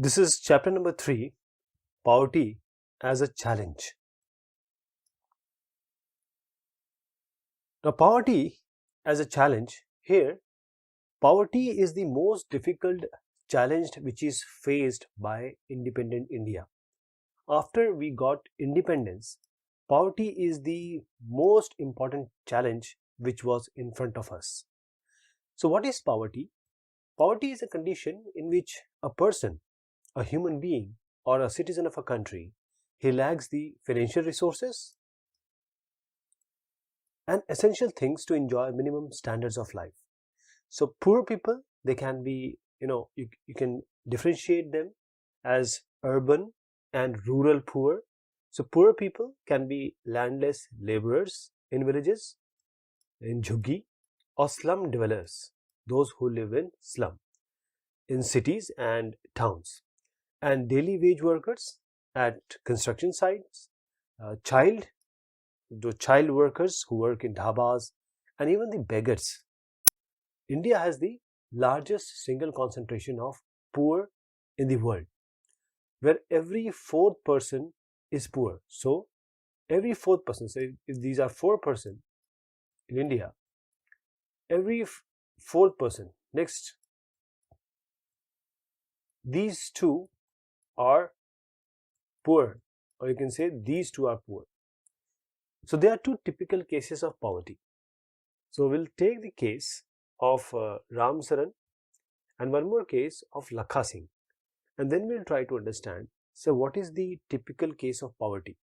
This is chapter number 3, Poverty as a Challenge. Now, poverty as a challenge, here, poverty is the most difficult challenge which is faced by independent India. After we got independence, poverty is the most important challenge which was in front of us. So, what is poverty? Poverty is a condition in which a person, a human being, or a citizen of a country, he lacks the financial resources and essential things to enjoy minimum standards of life. So poor people, they can be, you can differentiate them as urban and rural poor. So poor people can be landless laborers in villages, in jhuggi, or slum dwellers, those who live in slum, in cities and towns, and daily wage workers at construction sites, the child workers who work in dhabas, and even the beggars. India has the largest single concentration of poor in the world, where every fourth person is poor. So every fourth person, so if these are 4% in India, every fourth person, next, these two are poor, or you can say these two are poor. So there are two typical cases of poverty. So we'll take the case of Ram Saran and one more case of Lakha Singh, and then we'll try to understand, so what is the typical case of poverty.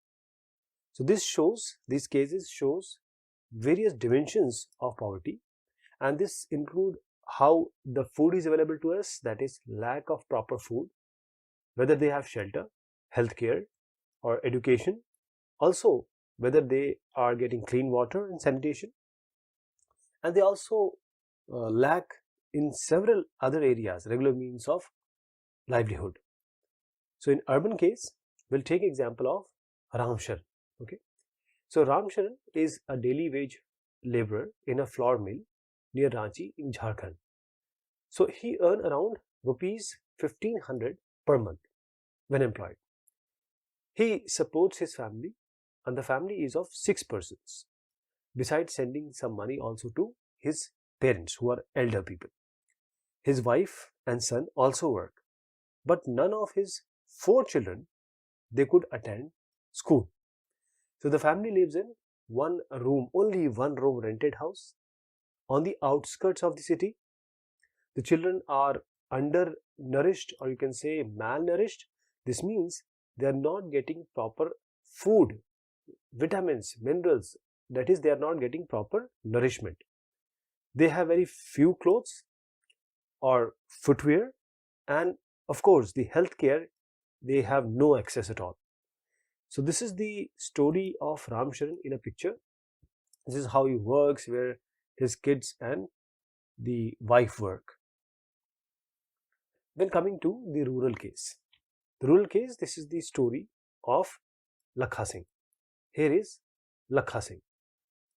So these cases shows various dimensions of poverty, and this include how the food is available to us, that is lack of proper food, whether they have shelter, healthcare, or education, also whether they are getting clean water and sanitation, and they also lack in several other areas regular means of livelihood. So in urban case, we'll take example of Ram Sharan. Okay, so Ram Sharan is a daily wage laborer in a flour mill near Ranchi in Jharkhand. So he earned around rupees 1500 per month when employed. He supports his family, and the family is of 6 persons, besides sending some money also to his parents who are elder people. His wife and son also work, but none of his 4 children, they could attend school. So the family lives in only one room rented house on the outskirts of the city. The children are undernourished, or you can say malnourished. This means they are not getting proper food, vitamins, minerals, that is, they are not getting proper nourishment. They have very few clothes or footwear, and of course the healthcare, they have no access at all. So this is the story of Ram Sharan in a picture. This is how he works, where his kids and the wife work. Then coming to the rural case. The rural case, this is the story of Lakha Singh. Here is Lakha Singh.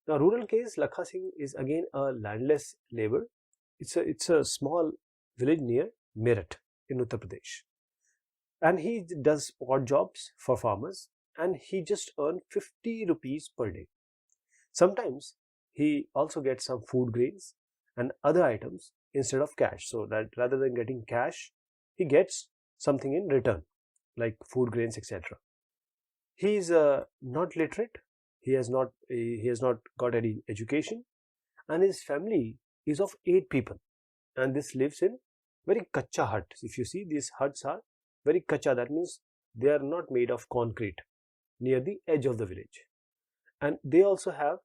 Now, rural case, Lakha Singh is again a landless laborer. It's a small village near Meerut in Uttar Pradesh, and he does odd jobs for farmers, and he just earns 50 rupees per day. Sometimes he also gets some food grains and other items instead of cash, so that rather than getting cash, he gets something in return like food grains, etc. He is not literate. He has not got any education, and his family is of 8 people, and this lives in very kacha hut. If you see, these huts are very kacha, that means they are not made of concrete, near the edge of the village. And they also have,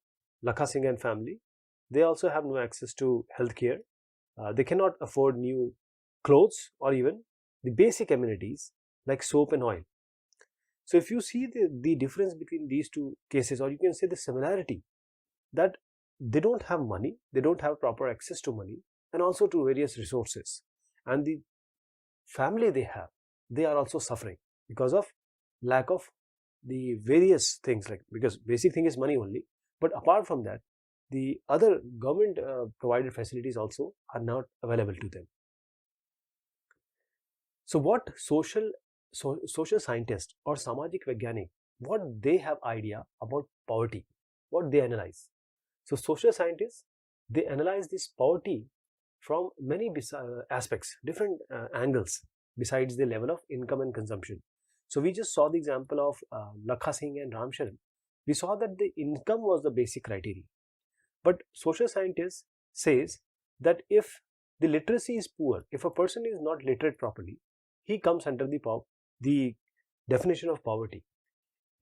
Lakha Singh and family, they also have no access to healthcare. They cannot afford new clothes or even the basic amenities like soap and oil. So if you see the difference between these two cases, or you can say the similarity, that they don't have money, they don't have proper access to money and also to various resources, and the family they have, they are also suffering because of lack of the various things, like, because basic thing is money only, but apart from that, the other government provided facilities also are not available to them. So what social scientists or samajik vagyanik, what they have idea about poverty, what they analyze. So social scientists, they analyze this poverty from many aspects, different angles besides the level of income and consumption. So we just saw the example of Lakha Singh and Ram Sharan. We saw that the income was the basic criteria. But social scientists says that if the literacy is poor, if a person is not literate properly, he comes under the definition of poverty.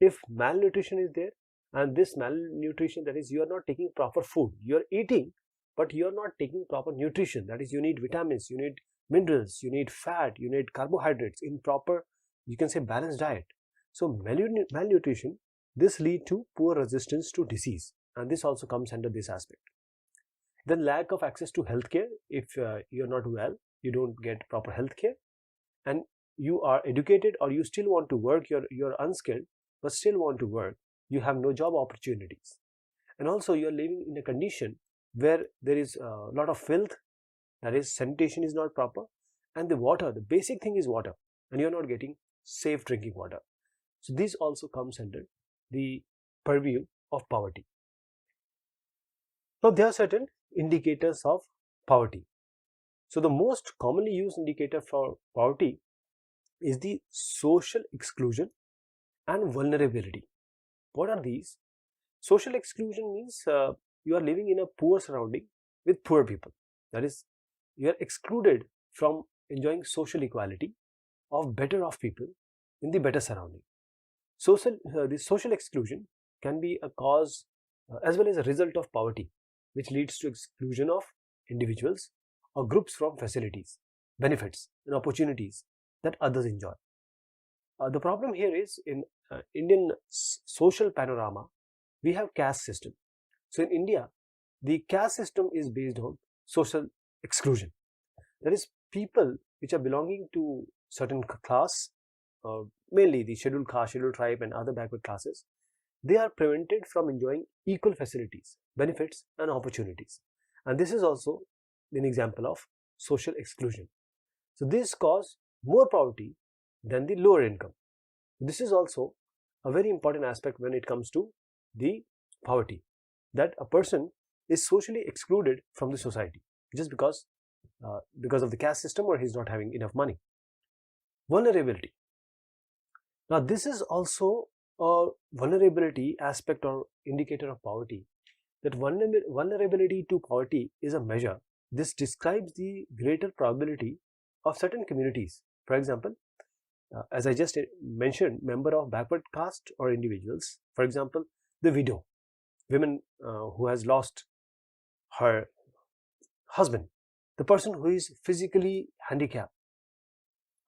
If malnutrition is there, and this malnutrition, that is, you are not taking proper food, you are eating, but you are not taking proper nutrition, that is, you need vitamins, you need minerals, you need fat, you need carbohydrates in proper, you can say, balanced diet. So malnutrition, this lead to poor resistance to disease, and this also comes under this aspect. Then lack of access to healthcare. If you are not well, you don't get proper healthcare, and you are educated or you still want to work, you're unskilled but still want to work, you have no job opportunities. And also you are living in a condition where there is a lot of filth, that is, sanitation is not proper, and the water, the basic thing is water, and you're not getting safe drinking water. So this also comes under the purview of poverty. Now there are certain indicators of poverty. So the most commonly used indicator for poverty is the social exclusion and vulnerability. What are these? Social exclusion means you are living in a poor surrounding with poor people. That is, you are excluded from enjoying social equality of better off people in the better surrounding. The social exclusion can be a cause as well as a result of poverty, which leads to exclusion of individuals or groups from facilities, benefits and opportunities that others enjoy. The problem here is in Indian social panorama, we have caste system. So in India, the caste system is based on social exclusion. That is, people which are belonging to certain class, mainly the scheduled caste, scheduled tribe and other backward classes, they are prevented from enjoying equal facilities, benefits and opportunities. And this is also an example of social exclusion. So this causes more poverty than the lower income. This is also a very important aspect when it comes to the poverty, that a person is socially excluded from the society just because of the caste system, or he's not having enough money. Vulnerability. Now this is also a vulnerability aspect or indicator of poverty. That vulnerability to poverty is a measure. This describes the greater probability of certain communities. For example, as I just mentioned, member of backward caste or individuals, for example, the widow, women who has lost her husband, the person who is physically handicapped,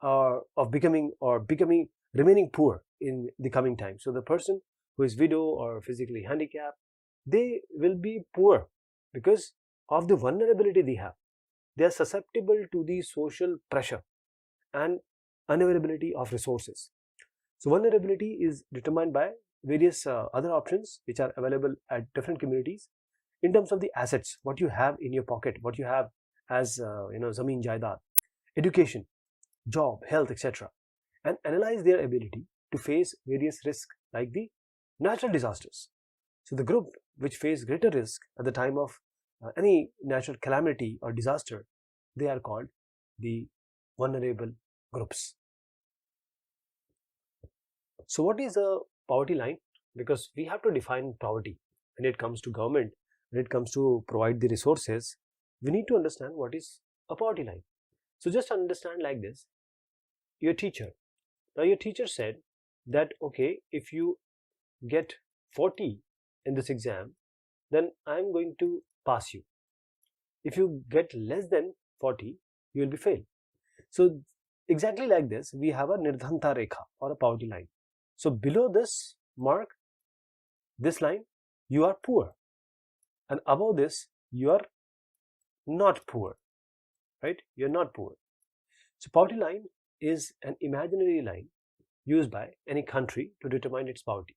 remaining poor in the coming time. So the person who is widow or physically handicapped, they will be poor because of the vulnerability they have. They are susceptible to the social pressure and unavailability of resources. So vulnerability is determined by various other options which are available at different communities in terms of the assets, what you have in your pocket, what you have as zameen jaidad, education, job, health, etc., and analyze their ability to face various risks like the natural disasters. So the group which face greater risk at the time of any natural calamity or disaster, they are called the vulnerable groups. So what is a poverty line? Because we have to define poverty when it comes to government, when it comes to provide the resources, we need to understand what is a poverty line. So just understand like this: your teacher. Now your teacher said that, okay, if you get 40 in this exam, then I am going to pass you. If you get less than 40, you will be failed. So exactly like this, we have a nirdhanta rekha or a poverty line. So below this mark, this line, you are poor, and above this, you are not poor, right? You're not poor. So poverty line is an imaginary line used by any country to determine its poverty,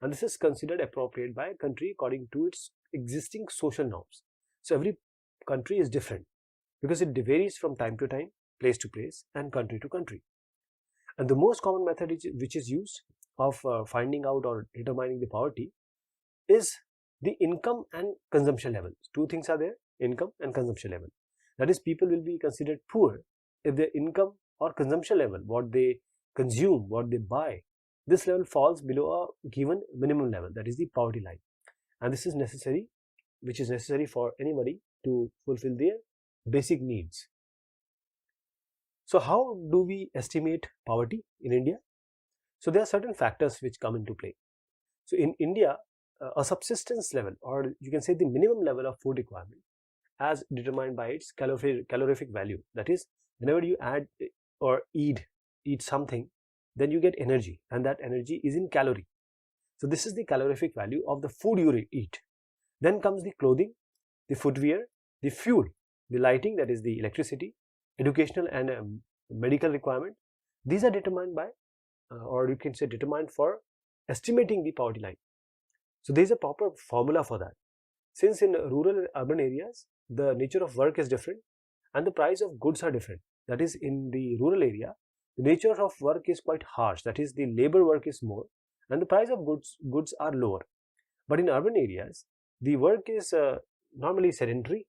and this is considered appropriate by a country according to its existing social norms. So every country is different because it varies from time to time, place to place and country to country. And the most common method which is used of finding out or determining the poverty is the income and consumption level. Two things are there, income and consumption level. That is, people will be considered poor if their income or consumption level, what they consume, what they buy, this level falls below a given minimum level, that is the poverty line. And this is necessary, which is necessary for anybody to fulfill their basic needs. So how do we estimate poverty in India? So there are certain factors which come into play. So in India, a subsistence level, or you can say the minimum level of food requirement, as determined by its calorific value. That is, whenever you add or eat something, then you get energy, and that energy is in calorie. So this is the calorific value of the food you eat. Then comes the clothing, the footwear, the fuel, the lighting, that is the electricity, educational and medical requirement. These are determined by, or you can say determined for estimating the poverty line. So there is a proper formula for that. Since in rural and urban areas, the nature of work is different and the price of goods are different. That is, in the rural area, the nature of work is quite harsh. That is, the labor work is more and the price of goods are lower. But in urban areas, the work is normally sedentary,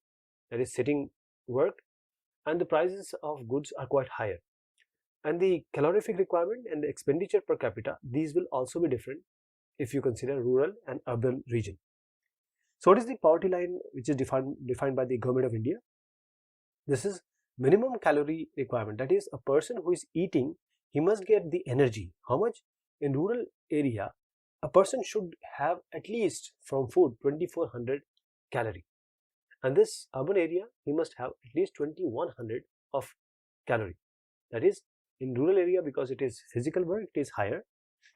that is sitting work, and the prices of goods are quite higher. And the calorific requirement and the expenditure per capita, these will also be different if you consider rural and urban region. So what is the poverty line which is defined by the government of India? This is minimum calorie requirement. That is, a person who is eating, he must get the energy. How much? In rural area, a person should have at least from food 2400 calorie. And this urban area, he must have at least 2100 of calorie. That is, in rural area, because it is physical work, it is higher,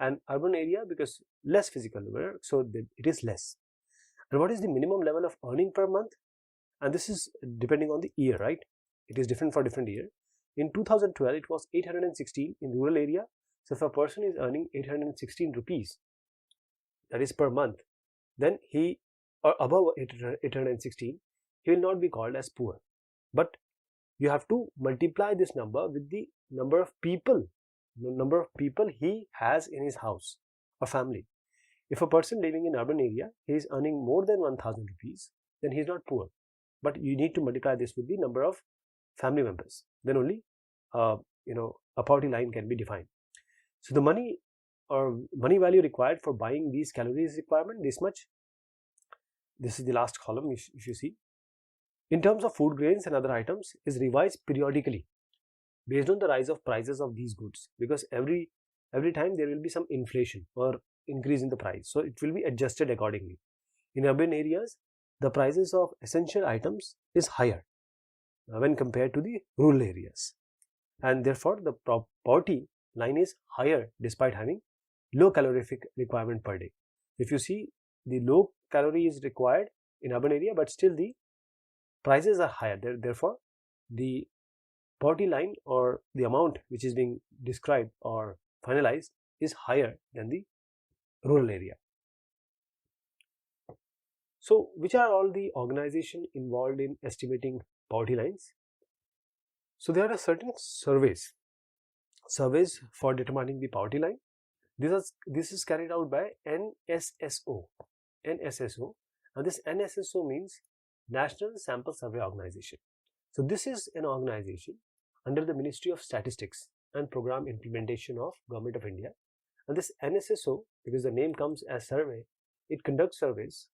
and urban area because less physical work, so it is less. And what is the minimum level of earning per month? And this is depending on the year, right? It is different for different year. In 2012, it was 816 in rural area. So if a person is earning 816 rupees, that is per month, then he, or above 816, he will not be called as poor. But you have to multiply this number with the number of people he has in his house or family. If a person living in urban area, he is earning more than 1000 rupees, then he is not poor. But you need to multiply this with the number of family members. Then only a poverty line can be defined. So the money value required for buying these calories requirement, this much. This is the last column, if you see. In terms of food grains and other items, is revised periodically based on the rise of prices of these goods, because every time there will be some inflation or increase in the price, so it will be adjusted accordingly. In urban areas, the prices of essential items is higher when compared to the rural areas, and therefore the poverty line is higher despite having low calorific requirement per day. If you see, the low calorie is required in urban area, but still the prices are higher. Therefore, the poverty line or the amount which is being described or finalized is higher than the rural area. So which are all the organizations involved in estimating poverty lines? So there are certain surveys for determining the poverty line. This is carried out by NSSO, and this NSSO means National Sample Survey Organization. So this is an organization under the Ministry of Statistics and Program Implementation of Government of India. And this NSSO, because the name comes as survey, it conducts surveys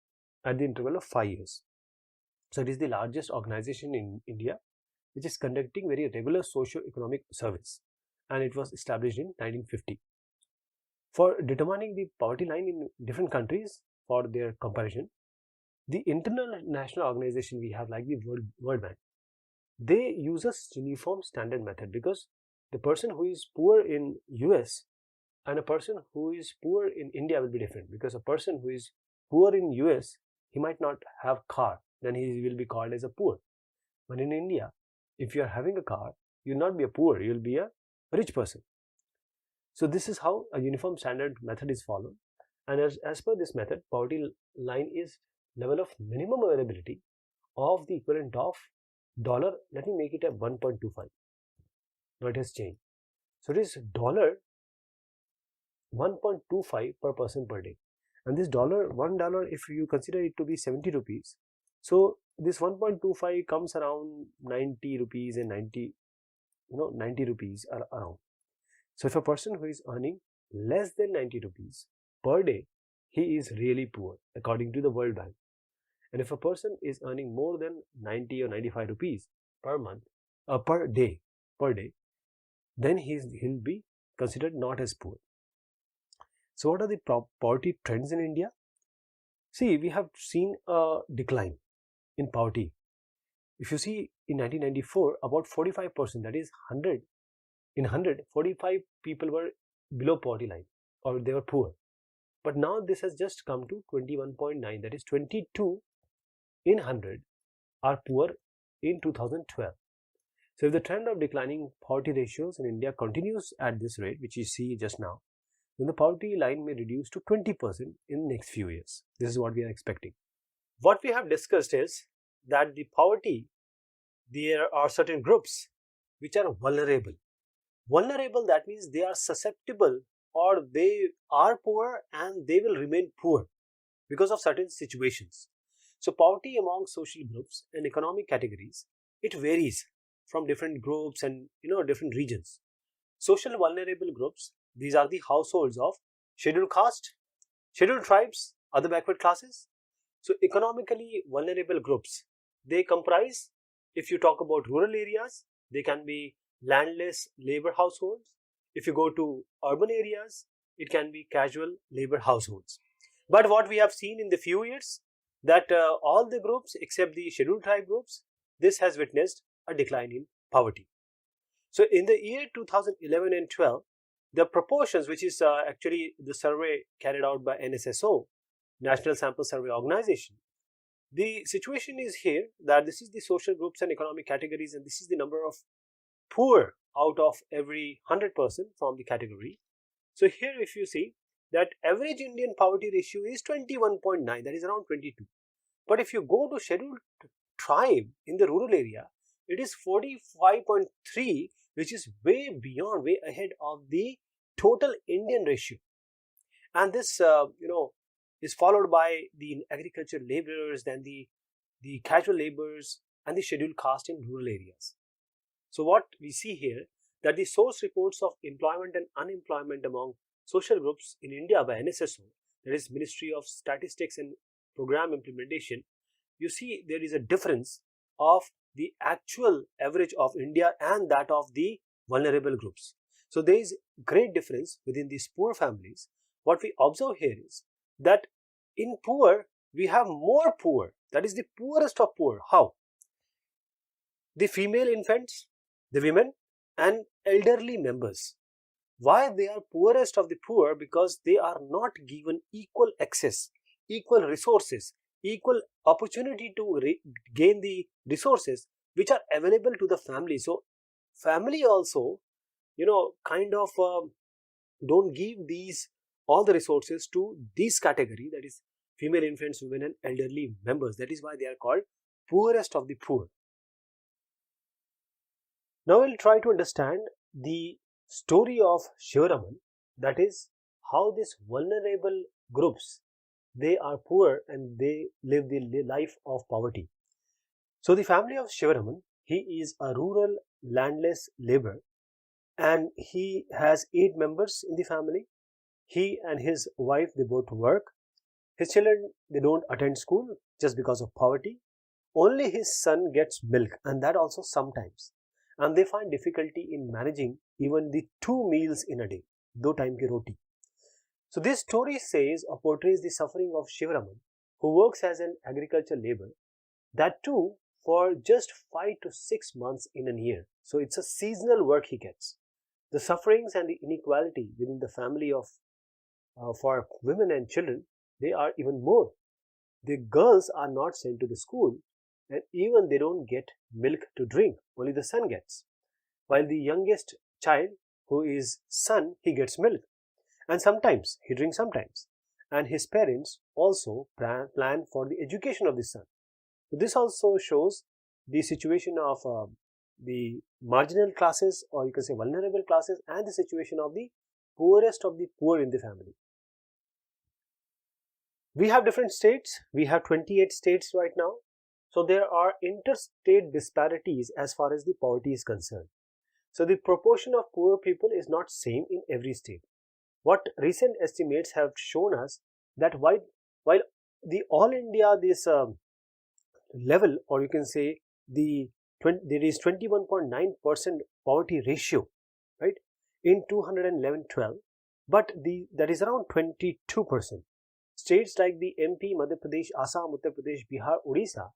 at the interval of 5 years. So it is the largest organization in India which is conducting very regular socio-economic surveys, and it was established in 1950. For determining the poverty line in different countries for their comparison, the international organization we have, like the World Bank, they use a uniform standard method, because the person who is poor in US and a person who is poor in India will be different, because a person who is poor in US, he might not have car, then he will be called as a poor. But in India, if you are having a car, you will not be a poor, you will be a rich person. So this is how a uniform standard method is followed, and as per this method, poverty line is level of minimum availability of the equivalent of dollar, let me make it a 1.25. Now it has changed. So it is dollar 1.25 per person per day. And this $1, if you consider it to be 70 rupees, so this 1.25 comes around 90 rupees and 90 rupees are around. So if a person who is earning less than 90 rupees per day, he is really poor according to the World Bank. And if a person is earning more than 90 or 95 rupees per month, per day, then he'll be considered not as poor. So what are the poverty trends in India? See, we have seen a decline in poverty. If you see in 1994, about 45%, that is 100, in 100, 45 people were below poverty line or they were poor. But now this has just come to 21.9, that is 22 in 100 are poor in 2012. So if the trend of declining poverty ratios in India continues at this rate, which you see just now, then the poverty line may reduce to 20% in the next few years. This is what we are expecting. What we have discussed is that the poverty, there are certain groups which are vulnerable. Vulnerable, that means they are susceptible or they are poor and they will remain poor because of certain situations. So poverty among social groups and economic categories, it varies from different groups and different regions. Social vulnerable groups, these are the households of scheduled caste, scheduled tribes, other backward classes. So economically vulnerable groups, they comprise, if you talk about rural areas, they can be landless labor households. If you go to urban areas, it can be casual labor households. But what we have seen in the few years, that all the groups except the scheduled tribe groups, this has witnessed a decline in poverty. So in the year 2011 and 12, the proportions, which is actually the survey carried out by NSSO, National Sample Survey Organization, the situation is here that this is the social groups and economic categories, and this is the number of poor out of every 100 person from the category. So here if you see that average Indian poverty ratio is 21.9, that is around 22. But if you go to scheduled tribe in the rural area, it is 45.3, which is way beyond, way ahead of the total Indian ratio. And this is followed by the agricultural laborers, then the casual laborers and the scheduled caste in rural areas. So what we see here, that the source reports of employment and unemployment among social groups in India by NSSO, that is Ministry of Statistics and Program Implementation, you see there is a difference of the actual average of India and that of the vulnerable groups. So there is great difference within these poor families. What we observe here is that in poor, we have more poor, that is the poorest of poor. How? The female infants, the women and elderly members. Why they are poorest of the poor? Because they are not given equal access, equal resources, equal opportunity to gain the resources which are available to the family. So family also kind of don't give these all the resources to this category, that is female infants, women and elderly members. That is why they are called poorest of the poor. Now we'll try to understand the story of Shivaraman, that is how these vulnerable groups, they are poor and they live the life of poverty. So the family of Shivaraman, he is a rural landless laborer and he has 8 members in the family. He and his wife, they both work. His children, they don't attend school just because of poverty. Only his son gets milk, and that also sometimes. And they find difficulty in managing even the 2 meals in a day, 2 time ki roti. So this story says or portrays the suffering of Shivaraman, who works as an agriculture laborer, that too for just 5 to 6 months in a year. So it's a seasonal work he gets. The sufferings and the inequality within the family of for women and children, they are even more. The girls are not sent to the school and even they don't get milk to drink, only the son gets. While the youngest child, who is son, he gets milk and sometimes he drinks sometimes. And his parents also plan for the education of the son. So this also shows the situation of the marginal classes, or you can say vulnerable classes, and the situation of the poorest of the poor in the family. We have different states. We have 28 states right now. So there are interstate disparities as far as the poverty is concerned. So the proportion of poor people is not same in every state. What recent estimates have shown us that while the all India this level, or you can say there is 21.9% poverty ratio, right, in 211-12, but that is around 22%. States like the MP, Madhya Pradesh, Assam, Uttar Pradesh, Bihar, Odisha,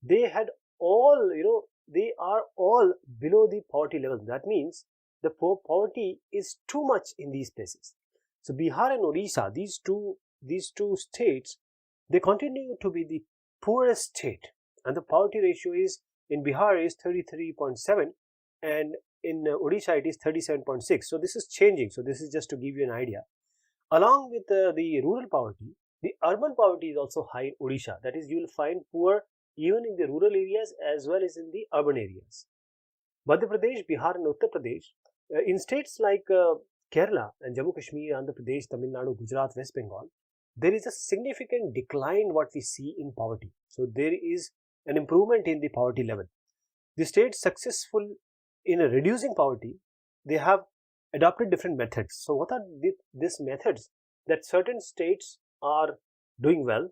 they had all, they are all below the poverty level. That means the poverty is too much in these places. So Bihar and Odisha, these two states, they continue to be the poorest state, and the poverty ratio is in Bihar is 33.7 and in Odisha it is 37.6. So this is changing. So this is just to give you an idea. Along with the rural poverty, the urban poverty is also high in Odisha. That is, you will find poor even in the rural areas as well as in the urban areas. Madhya Pradesh, Bihar and Uttar Pradesh, in states like Kerala and Jammu Kashmir, Andhra Pradesh, Tamil Nadu, Gujarat, West Bengal, there is a significant decline what we see in poverty. So there is an improvement in the poverty level. The states successful in reducing poverty, they have adopted different methods. So what are these methods? That certain states are doing well,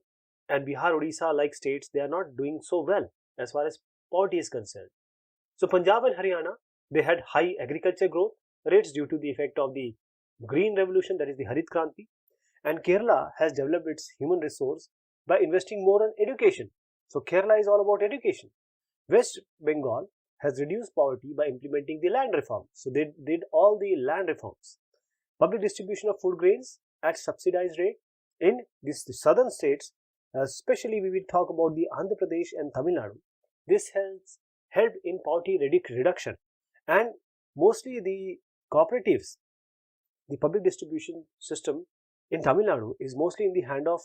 and Bihar, Odisha like states, they are not doing so well as far as poverty is concerned. So Punjab and Haryana, they had high agriculture growth rates due to the effect of the green revolution, that is the Harit Kranti. And Kerala has developed its human resource by investing more on education. So Kerala is all about education. West Bengal has reduced poverty by implementing the land reform. So they did all the land reforms. Public distribution of food grains at subsidized rate in the southern states, especially we will talk about the Andhra Pradesh and Tamil Nadu. This has helped in poverty reduction, and mostly the cooperatives, the public distribution system in Tamil Nadu is mostly in the hand of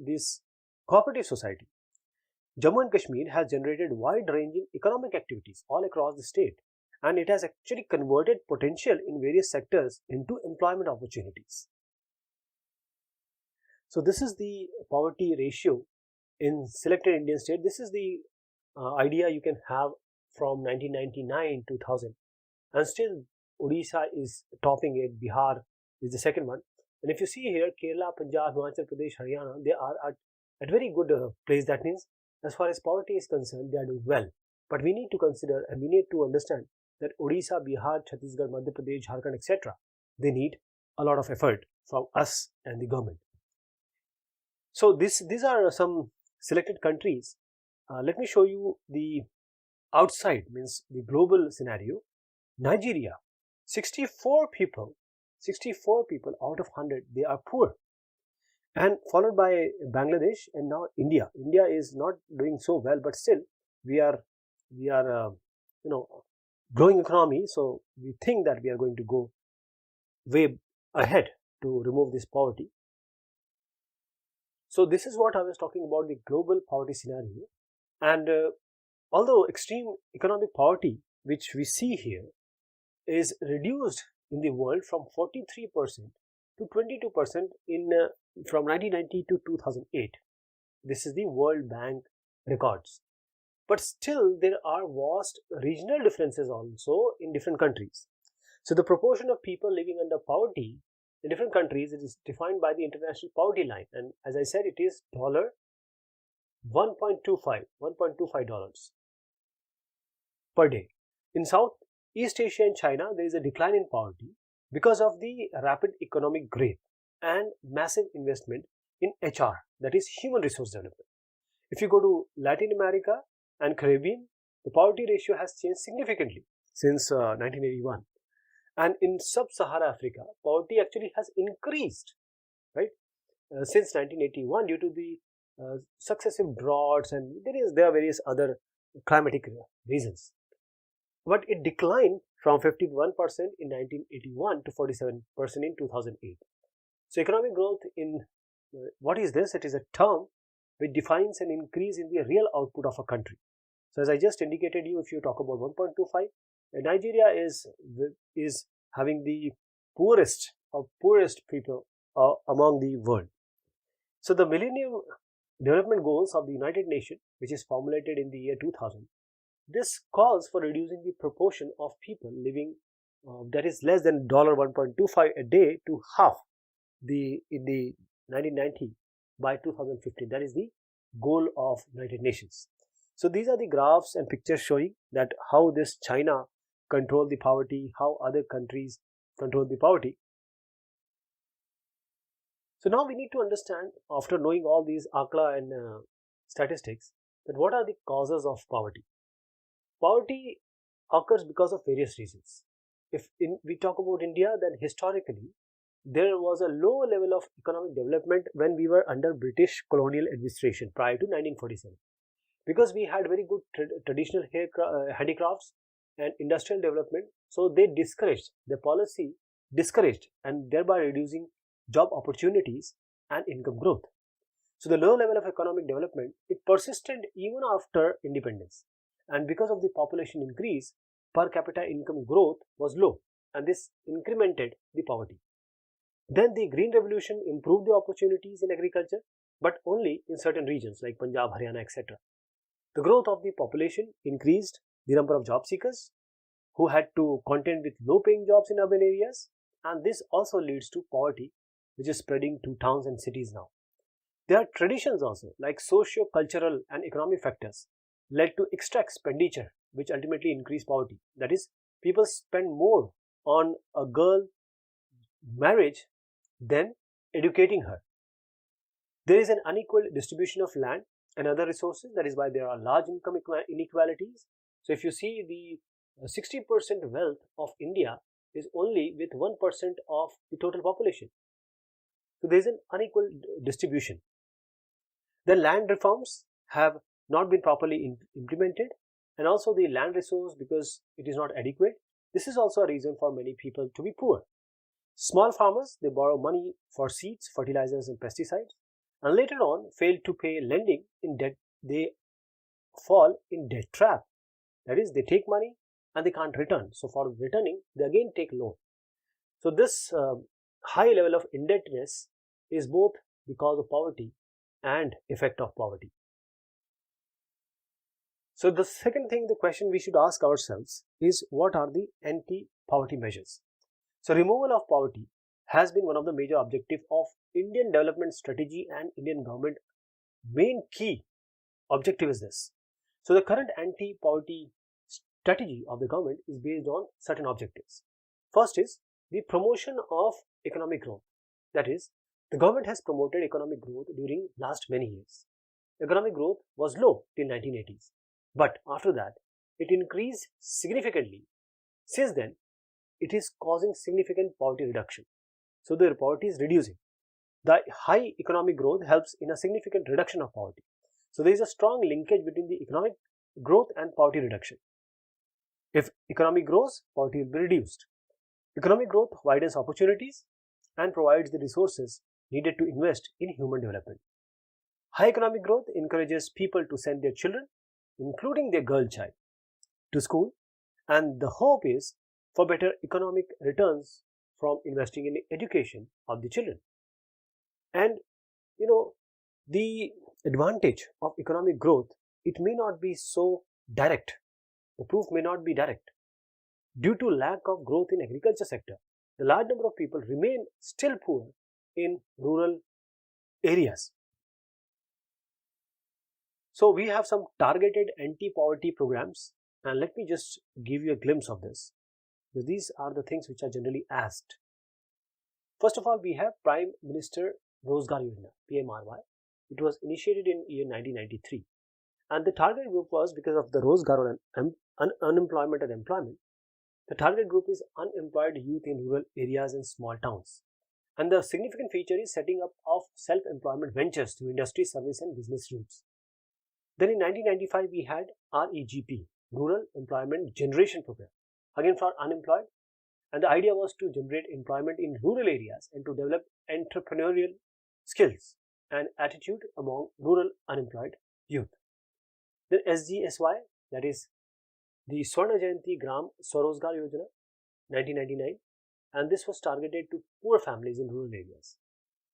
this cooperative society. Jammu and Kashmir has generated wide-ranging economic activities all across the state, and it has actually converted potential in various sectors into employment opportunities. So this is the poverty ratio in selected Indian state. This is the idea you can have from 1999-2000, and still Odisha is topping it. Bihar is the second one, and if you see here, Kerala, Punjab, Himachal Pradesh, Haryana, they are at very good place. That means as far as poverty is concerned, they are doing well. But we need to consider and we need to understand that Odisha, Bihar, Chhattisgarh, Madhya Pradesh, Jharkhand, etc., they need a lot of effort from us and the government. So these are some selected countries. Let me show you the outside, means the global scenario. Nigeria, 64 people out of 100, they are poor, and followed by Bangladesh, and now India. India is not doing so well, but still we are growing economy, so we think that we are going to go way ahead to remove this poverty. So this is what I was talking about, the global poverty scenario. And although extreme economic poverty, which we see here, is reduced in the world from 43% to 22% in from 1990 to 2008. This is the World Bank records. But still there are vast regional differences also in different countries. So the proportion of people living under poverty in different countries, it is defined by the international poverty line, and as I said, it is $1.25 per day. In Southeast Asia and China, there is a decline in poverty because of the rapid economic growth and massive investment in HR, that is human resource development. If you go to Latin America and Caribbean, the poverty ratio has changed significantly since 1981. And in sub-Sahara Africa, poverty actually has increased, right, since 1981 due to the successive droughts, and there are various other climatic reasons. But it declined from 51% in 1981 to 47% in 2008. So economic growth in what is this? It is a term which defines an increase in the real output of a country. So as I just indicated you, if you talk about 1.25, Nigeria is having the poorest people among the world. So the Millennium Development Goals of the United Nations, which is formulated in the year 2000, this calls for reducing the proportion of people living that is less than $1.25 a day to half in the 1990 by 2015. That is the goal of United Nations. So these are the graphs and pictures showing that how this China control the poverty, how other countries control the poverty. So now we need to understand, after knowing all these ACLA and statistics, that what are the causes of poverty. Poverty occurs because of various reasons. If we talk about India, then historically there was a low level of economic development when we were under British colonial administration prior to 1947. Because we had very good traditional handicrafts and industrial development, so they discouraged, the policy discouraged, and thereby reducing job opportunities and income growth. So the low level of economic development, it persisted even after independence, and because of the population increase, per capita income growth was low, and this incremented the poverty. Then the Green Revolution improved the opportunities in agriculture, but only in certain regions like Punjab, Haryana, etc. The growth of the population increased the number of job seekers who had to contend with low-paying jobs in urban areas, and this also leads to poverty, which is spreading to towns and cities now. There are traditions also, like socio-cultural and economic factors led to extra expenditure, which ultimately increased poverty. That is, people spend more on a girl marriage than educating her. There is an unequal distribution of land and other resources. That is why there are large income inequalities. So if you see, the 60% wealth of India is only with 1% of the total population. So there is an unequal distribution. The land reforms have not been properly implemented, and also the land resource, because it is not adequate, this is also a reason for many people to be poor. Small farmers, they borrow money for seeds, fertilizers and pesticides, and later on fail to pay lending in debt. They fall in debt trap. That is, they take money and they can't return. So for returning, they again take loan. So this high level of indebtedness is both because of poverty and effect of poverty. So the second thing, the question we should ask ourselves is, what are the anti-poverty measures? So removal of poverty has been one of the major objectives of Indian development strategy, and Indian government main key objective is this. So the current anti-poverty strategy of the government is based on certain objectives. First is the promotion of economic growth. That is, the government has promoted economic growth during last many years. Economic growth was low till 1980s, but after that it increased significantly. Since then, it is causing significant poverty reduction. So the poverty is reducing. The high economic growth helps in a significant reduction of poverty. So there is a strong linkage between the economic growth and poverty reduction. If economy grows, poverty will be reduced. Economic growth widens opportunities and provides the resources needed to invest in human development. High economic growth encourages people to send their children, including their girl child, to school, and the hope is for better economic returns from investing in education of the children. And the advantage of economic growth, it may not be so direct. The proof may not be direct. Due to lack of growth in agriculture sector, the large number of people remain still poor in rural areas. So we have some targeted anti-poverty programs, and let me just give you a glimpse of this. So these are the things which are generally asked. First of all, we have Prime Minister Rozgar Yojana, PMRY. It was initiated in year 1993, and the target group was, because of the Rozgar and unemployment and employment, the target group is unemployed youth in rural areas and small towns. And the significant feature is setting up of self-employment ventures through industry, service and business routes. Then in 1995, we had REGP, Rural Employment Generation Program, again for unemployed. And the idea was to generate employment in rural areas and to develop entrepreneurial skills and attitude among rural unemployed youth. Then SGSY, that is the Swarna Jayanti Gram Swarozgar Yojana 1999, and this was targeted to poor families in rural areas.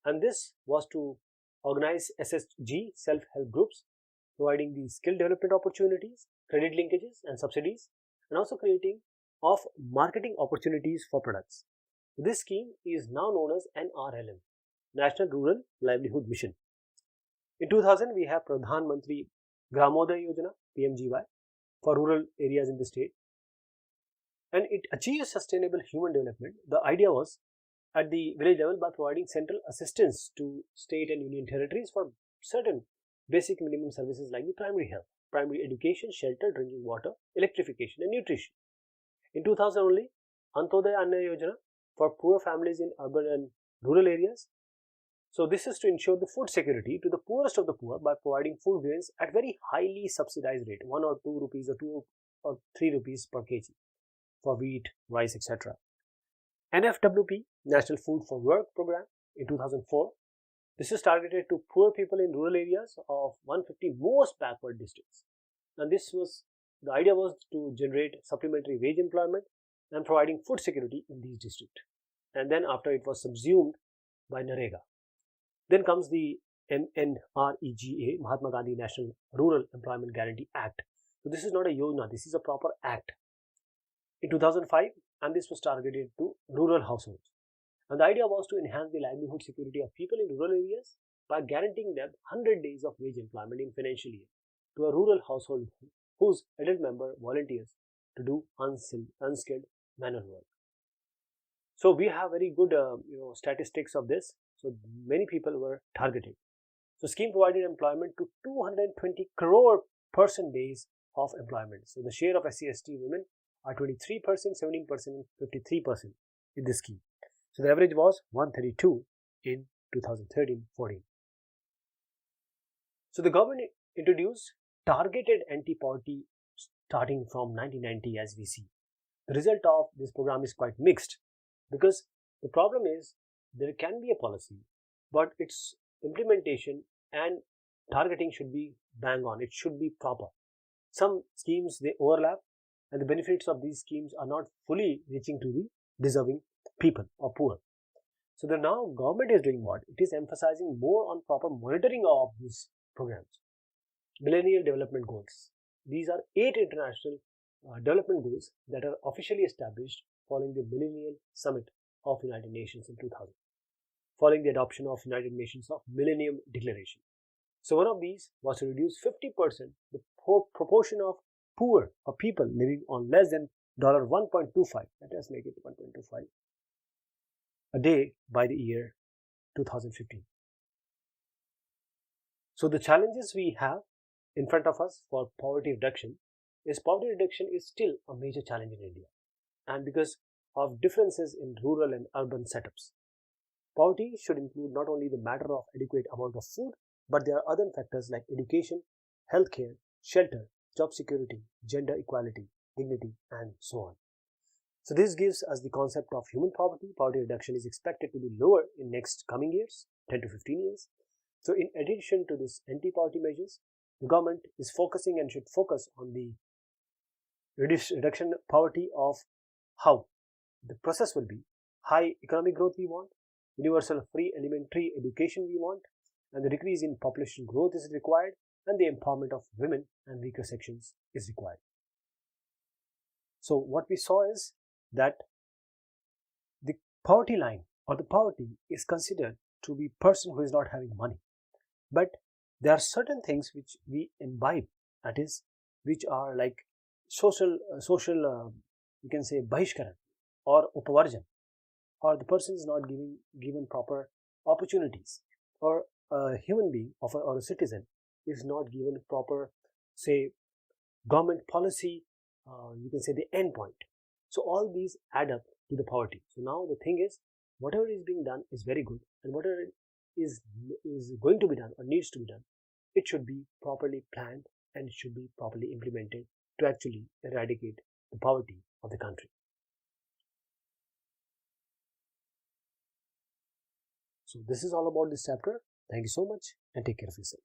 And this was to organize SSG self-help groups, providing the skill development opportunities, credit linkages and subsidies, and also creating of marketing opportunities for products. This scheme is now known as NRLM, National Rural Livelihood Mission. In 2000, we have Pradhan Mantri Gramodaya Yojana, PMGY, for rural areas in the state. And it achieves sustainable human development. The idea was at the village level by providing central assistance to state and union territories for certain basic minimum services like the primary health, primary education, shelter, drinking water, electrification and nutrition. In 2000 only, Antodaya Anna Yojana for poor families in urban and rural areas. So this is to ensure the food security to the poorest of the poor by providing food grains at very highly subsidized rate, 1 or 2 rupees or 2 or 3 rupees per kg for wheat, rice, etc. NFWP, National Food for Work program in 2004. This is targeted to poor people in rural areas of 150 most backward districts. And the idea was to generate supplementary wage employment and providing food security in these districts. And then after it was subsumed by NREGA. Then comes the MNREGA, Mahatma Gandhi National Rural Employment Guarantee Act. So this is not a yojana, this is a proper act. In 2005, and this was targeted to rural households. And the idea was to enhance the livelihood security of people in rural areas by guaranteeing them 100 days of wage employment in financial year to a rural household whose adult member volunteers to do unskilled manual work. So we have very good statistics of this. So many people were targeted. So scheme provided employment to 220 crore person days of employment. So the share of SC/ST women are 23%, 17%, 53% in this scheme. So the average was 132 in 2013-14. So the government introduced targeted anti-poverty starting from 1990 as we see. The result of this program is quite mixed because the problem is there can be a policy, but its implementation and targeting should be bang on. It should be proper. Some schemes, they overlap, and the benefits of these schemes are not fully reaching to the deserving people or poor. So the now government is doing what? It is emphasizing more on proper monitoring of these programs. Millennial Development Goals. These are 8 international development goals that are officially established following the Millennial Summit of United Nations in 2000, following the adoption of United Nations of Millennium Declaration. So one of these was to reduce 50% the proportion of poor or people living on less than $1.25, let us make it 1.25 a day by the year 2015. So the challenges we have in front of us for poverty reduction is still a major challenge in India, and because of differences in rural and urban setups. Poverty should include not only the matter of adequate amount of food, but there are other factors like education, healthcare, shelter, job security, gender equality, dignity, and so on. So this gives us the concept of human poverty. Poverty reduction is expected to be lower in next coming years, 10 to 15 years. So in addition to this anti-poverty measures, the government is focusing and should focus on the reduction of poverty of how the process will be. High economic growth we want, universal free elementary education we want, and the decrease in population growth is required, and the empowerment of women and weaker sections is required. So what we saw is that the poverty line or the poverty is considered to be person who is not having money. But there are certain things which we imbibe, that is, which are like social you can say bahishkaran or upavarjan, or the person is not given proper opportunities, or a human being or a citizen is not given proper, say, government policy, you can say the end point. So all these add up to the poverty. So now the thing is, whatever is being done is very good, and whatever is going to be done or needs to be done, it should be properly planned and it should be properly implemented to actually eradicate the poverty of the country. So this is all about this chapter. Thank you so much and take care of yourself.